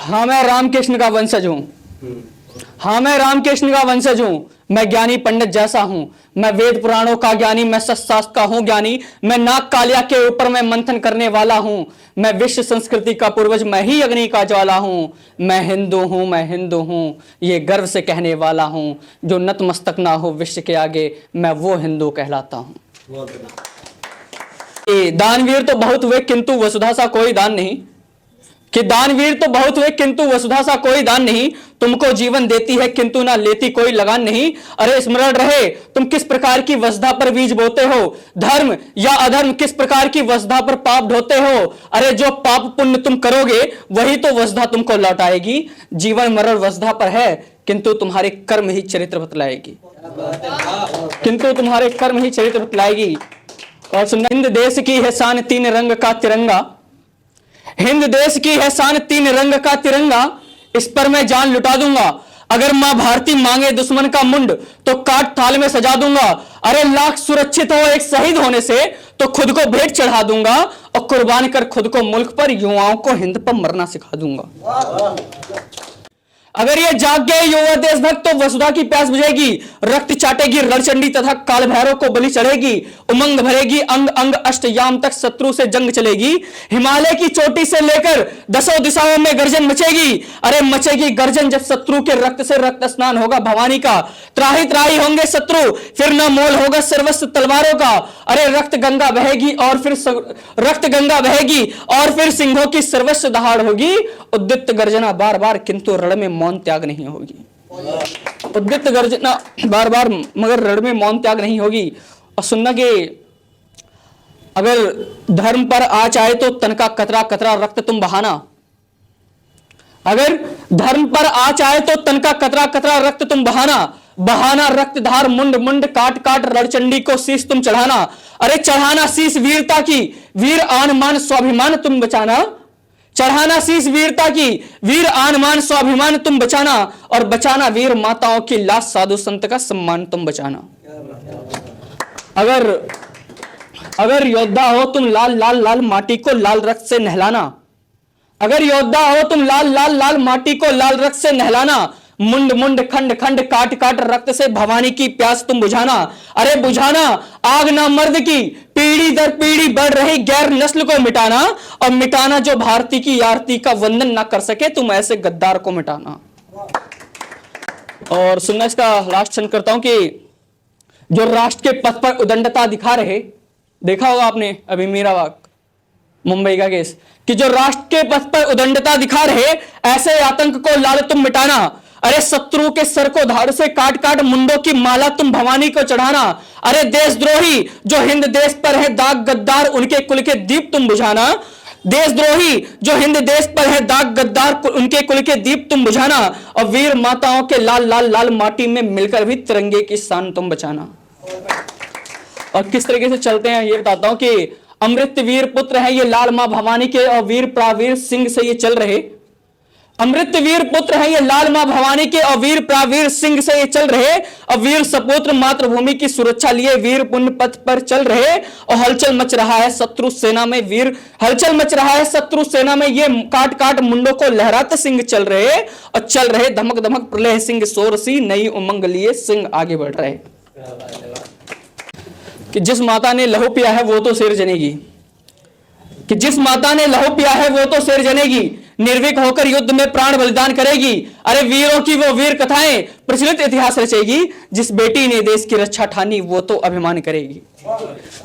हाँ मैं रामकृष्ण का वंशज हूँ, हाँ मैं रामकृष्ण का वंशज हूँ, मैं ज्ञानी पंडित जैसा हूँ, मैं वेद पुराणों का ज्ञानी, मैं सत्शास्त्र का हूँ ज्ञानी, मैं नाग कालिया के ऊपर मैं मंथन करने वाला हूँ, मैं विश्व संस्कृति का पूर्वज, मैं ही अग्नि का ज्वाला हूँ, मैं हिंदू हूँ, मैं हिंदू हूँ, ये गर्व से कहने वाला हूँ, जो नतमस्तक ना हो विश्व के आगे, मैं वो हिंदू कहलाता हूँ। दानवीर तो बहुत हुए किंतु वसुधा सा कोई दान नहीं, कि दानवीर तो बहुत हुए किंतु वसुधा सा कोई दान नहीं, तुमको जीवन देती है किंतु ना लेती कोई लगान नहीं। अरे स्मरण रहे तुम किस प्रकार की वसुधा पर बीज बोते हो, धर्म या अधर्म किस प्रकार की वसुधा पर पाप ढोते हो। अरे जो पाप पुण्य तुम करोगे वही तो वसुधा तुमको लौटाएगी। जीवन मरण वसुधा पर है किंतु तुम्हारे कर्म ही चरित्र बतलाएगी, किंतु तुम्हारे कर्म ही चरित्र बतलाएगी। और सुनना, हिंद देश की है शान तीन रंग का तिरंगा, हिंद देश की है शान तीन रंग का तिरंगा, इस पर मैं जान लुटा दूंगा। अगर मां भारती मांगे दुश्मन का मुंड तो काट थाल में सजा दूंगा। अरे लाख सुरक्षित हो एक शहीद होने से तो खुद को भेंट चढ़ा दूंगा, और कुर्बान कर खुद को मुल्क पर, युवाओं को हिंद पर मरना सिखा दूंगा। अगर ये जाग गए युवा देशभक्त तो वसुधा की प्यास बुझेगी, रक्त चाटेगी रणचंडी तथा काल भैरव को बलि चढ़ेगी, उमंग भरेगी अंग अंग अष्टयाम तक शत्रु से जंग चलेगी, हिमालय की चोटी से लेकर दसों दिशाओं में गर्जन मचेगी। अरे मचेगी गर्जन जब शत्रु के रक्त से रक्त स्नान होगा भवानी का, त्राही त्राही होंगे शत्रु फिर न मोल होगा सर्वस्व तलवारों का। अरे रक्त गंगा बहेगी और फिर रक्त गंगा बहेगी और फिर सिंहों की सर्वस्व दहाड़ होगी। उद्युक्त गर्जना बार बार किंतु रण में मौन त्याग नहीं होगी, उद्युक्त गर्जना बार बार मगर रण में मौन त्याग नहीं होगी। और सुनना कि अगर धर्म पर आँच आए तो तन का कतरा कतरा रक्त तुम बहाना, अगर धर्म पर आँच आए तो तन का कतरा कतरा रक्त तुम बहाना, बहाना रक्त धार मुंड मुंड काट काट रणचंडी को शीश तुम चढ़ाना। अरे चढ़ाना शीश वीरता की, वीर आन मान स्वाभिमान तुम बचाना, चढ़ाना शीश वीरता की, वीर आन मान स्वाभिमान तुम बचाना, और बचाना वीर माताओं की लाश साधु संत का सम्मान तुम बचाना। अगर योद्धा हो तुम लाल लाल लाल माटी को लाल रक्त से नहलाना, अगर योद्धा हो तुम लाल लाल लाल माटी को लाल रक्त से नहलाना, मुंड मुंड खंड खंड काट काट रक्त से भवानी की प्यास तुम बुझाना। अरे बुझाना आग ना मर्द की, पीढ़ी दर पीढ़ी बढ़ रही गैर नस्ल को मिटाना, और मिटाना जो भारती की आरती का वंदन ना कर सके तुम ऐसे गद्दार को मिटाना। और सुनना, इसका लास्ट क्षण करता हूं कि जो राष्ट्र के पथ पर उदंडता दिखा रहे, देखा होगा आपने अभी मीराबाग मुंबई का केस, कि जो राष्ट्र के पथ पर उदंडता दिखा रहे ऐसे आतंक को लाल तुम मिटाना। अरे शत्रु के सर को धाड़ से काट काट मुंडों की माला तुम भवानी को चढ़ाना। अरे देशद्रोही जो हिंद देश पर है दाग गद्दार उनके कुल के दीप तुम बुझाना, देशद्रोही जो हिंद देश पर है दाग गद्दार उनके कुल के दीप तुम बुझाना, और वीर माताओं के लाल लाल लाल माटी में मिलकर भी तिरंगे की शान तुम बचाना। और किस तरीके से चलते हैं ये बताता हूं कि अमृत वीर पुत्र है ये लाल मां भवानी के, और वीर प्रावीर सिंह से ये चल रहे। अमृत वीर पुत्र है ये लाल मां भवानी के, और वीर प्रावीर सिंह से ये चल रहे। और वीर सपुत्र मातृभूमि की सुरक्षा लिए वीर पुण्य पथ पर चल रहे। और हलचल मच रहा है शत्रु सेना में वीर, हलचल मच रहा है शत्रु सेना में ये काट काट मुंडों को लहराते सिंह चल रहे। और चल रहे धमक धमक प्रलय सिंह सोर सी, नई उमंग लिए सिंह आगे बढ़ रहे। कि जिस माता ने लहू पिया है वो तो शेर जनेगी, कि जिस माता ने लहू पिया है वो तो शेर जनेगी, निर्भीक होकर युद्ध में प्राण बलिदान करेगी। अरे वीरों की वो वीर कथाएं प्रचलित इतिहास रचेगी, जिस बेटी ने देश की रक्षा ठानी वो तो अभिमान करेगी,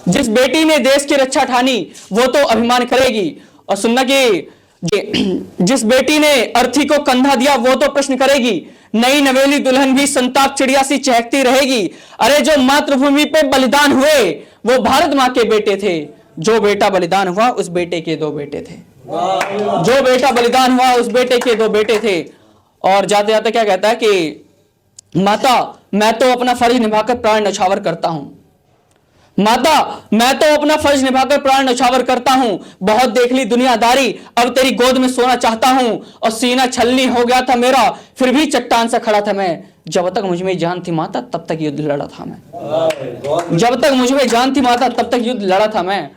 जिस बेटी ने देश की रक्षा ठानी वो तो अभिमान करेगी। और सुनना कि जिस बेटी ने अर्थी को कंधा दिया वो तो प्रश्न करेगी, नई नवेली दुल्हन भी संताप चिड़िया सी चहकती रहेगी। अरे जो मातृभूमि पे बलिदान हुए वो भारत माँ के बेटे थे, जो बेटा बलिदान हुआ उस बेटे के दो बेटे थे, जो बेटा बलिदान हुआ उस बेटे के दो बेटे थे। और जाते जाते क्या कहता है कि माता मैं तो अपना फर्ज निभाकर प्राण न्यौछावर करता हूं, माता मैं तो अपना फर्ज निभाकर प्राण न्यौछावर करता हूं, बहुत देख ली दुनियादारी अब तेरी गोद में सोना चाहता हूं, और सीना छलनी हो गया था मेरा फिर भी चट्टान से खड़ा था मैं, जब तक मुझ में जान थी माता तब तक युद्ध लड़ा था मैं, जब तक मुझ में जान थी माता तब तक युद्ध लड़ा था मैं।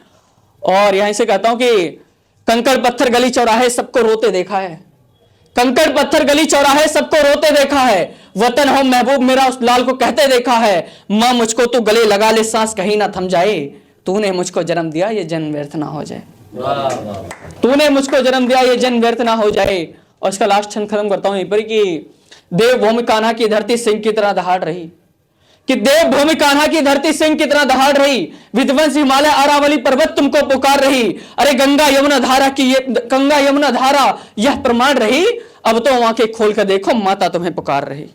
और यहीं से कहता हूं कि कंकड़ पत्थर गली चौराहे सबको रोते देखा है, कंकड़ पत्थर गली चौराहे सबको रोते देखा है, वतन हो महबूब मेरा उस लाल को कहते देखा है, मां मुझको तू गले लगा ले सांस कहीं ना थम जाए, तूने मुझको जन्म दिया ये जन्म व्यर्थ ना हो जाए, तूने मुझको जन्म दिया ये जन्म व्यर्थ ना हो जाए। और इसका लास्ट छंद खत्म करता हूं यहीं पर कि देवभूमि कान्हा की धरती सिंह की तरह दहाड़ रही, कि देवभूमि कान्हा की धरती सिंह की तरह दहाड़ रही, विध्वंस हिमालय अरावली पर्वत तुमको पुकार रही, अरे गंगा यमुना धारा की ये गंगा यमुना धारा यह प्रमाण रही, अब तो आंखें खोल कर देखो माता तुम्हें पुकार रही।